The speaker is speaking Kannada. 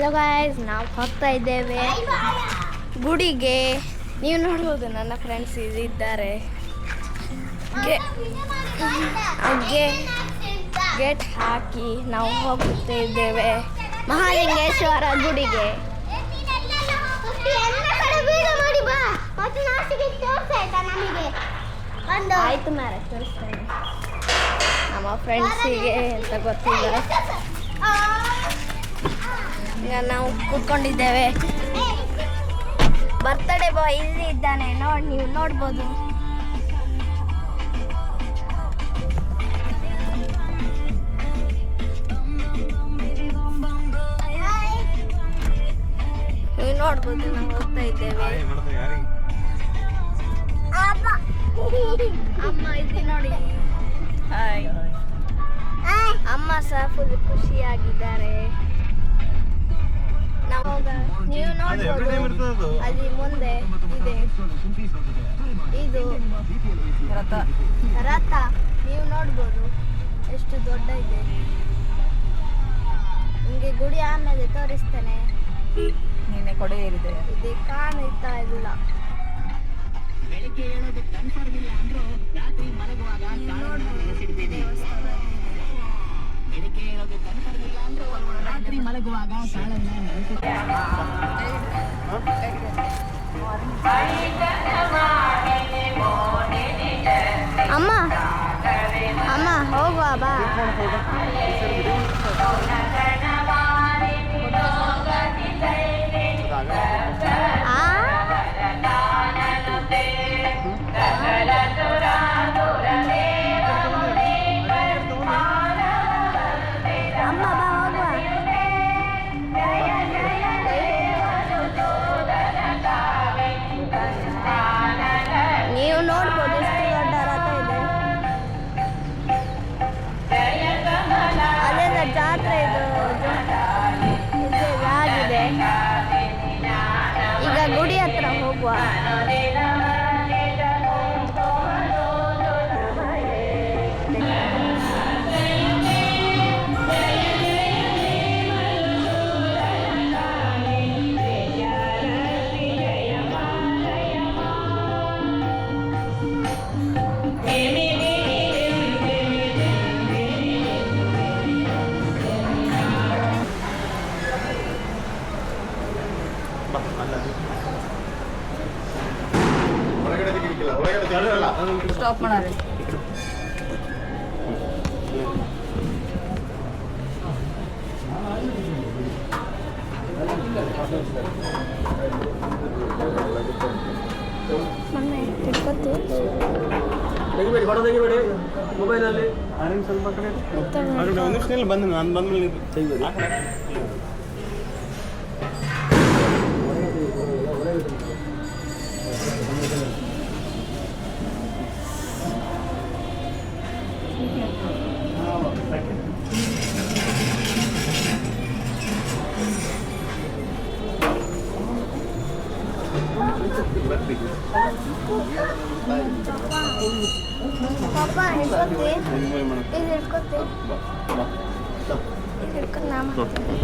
ಹಲೋ ಗಾಯ್ಸ್, ನಾವು ಹೋಗ್ತಾ ಇದ್ದೇವೆ ಗುಡಿಗೆ. ನೀವು ನೋಡ್ಬೋದು ನನ್ನ ಫ್ರೆಂಡ್ಸ್ ಇದ್ದಾರೆ. ಗೇಟ್ ಹಾಕಿ ನಾವು ಹೋಗುತ್ತಿದ್ದೇವೆ ಮಹಾಲಿಂಗೇಶ್ವರ ಗುಡಿಗೆ. ಆಯ್ತು ಮಾರೆ, ತೋರಿಸ್ತೇನೆ ನಮ್ಮ ಫ್ರೆಂಡ್ಸಿಗೆ ಅಂತ ಗೊತ್ತಿಲ್ಲ. ಈಗ ನಾವು ಕೂತ್ಕೊಂಡಿದ್ದೇವೆ. ಬರ್ತ್ಡೇ ಬಾಯ್ ಇಲ್ಲಿ ಇದ್ದಾನೆ, ನೀವು ನೋಡ್ಬೋದು. ನೀವು ನೋಡ್ಬೋದು, ನಾವು ಹೋಗ್ತಾ ಇದ್ದೇವೆ. ಅಮ್ಮ ಇಲ್ಲಿ ನೋಡಿ, ಅಮ್ಮ ಸಹ ಫುಲ್ ಖುಷಿಯಾಗಿದ್ದಾರೆ. ನೀವು ನೋಡ್ಬೋದು, ಅಲ್ಲಿ ಮುಂದೆ ಇದೆ ಇದು ರಥ. ನೀವು ನೋಡ್ಬೋದು ಎಷ್ಟು ದೊಡ್ಡ ಇದೆ. ನಿಮಗೆ ಗುಡಿ ಆಮೇಲೆ ತೋರಿಸ್ತೇನೆ. ನಿನ್ನೆ ಕೊಡೆ ಏರಿದೆ, ಇದು ಕಾಣ್ತಾ ಇಲ್ಲ. ಅಮ್ಮ ಅಮ್ಮ ಹೋಗುವ ಬಾ. ನೀವು ನೋಡ್ಬೋದು ಎಷ್ಟು ದೊಡ್ಡ ರಥ ಇದೆ. ಅಲ್ಲೆಲ್ಲ ಜಾತ್ರೆ ಇದು ಆಗಿದೆ. ಈಗ ಗುಡಿ ಹತ್ರ ಹೋಗುವ. ಸ್ಟಾಪ್ ಮಾಡಾರೆ. ತೆಗಿಬೇಡಿ, ಫೋಟೋ ತೆಗಿಬೇಡಿ ಮೊಬೈಲಲ್ಲಿ. ಸ್ವಲ್ಪ ಕಡೆ ಒಂದು ನಿಮಿಷ ಬಂದು ನಾನು ಬಂದ್ಮೇಲೆ ತೆಗಿಬೇಡಿ. ಪಾಪ ಹಿಡ್ಕೊತಿ, ಇದು ಹಿಡ್ಕೊತಿ, ಇದು ಹಿಡ್ಕೊಂಡು ನಾ ಮಾಡ್ತೀನಿ.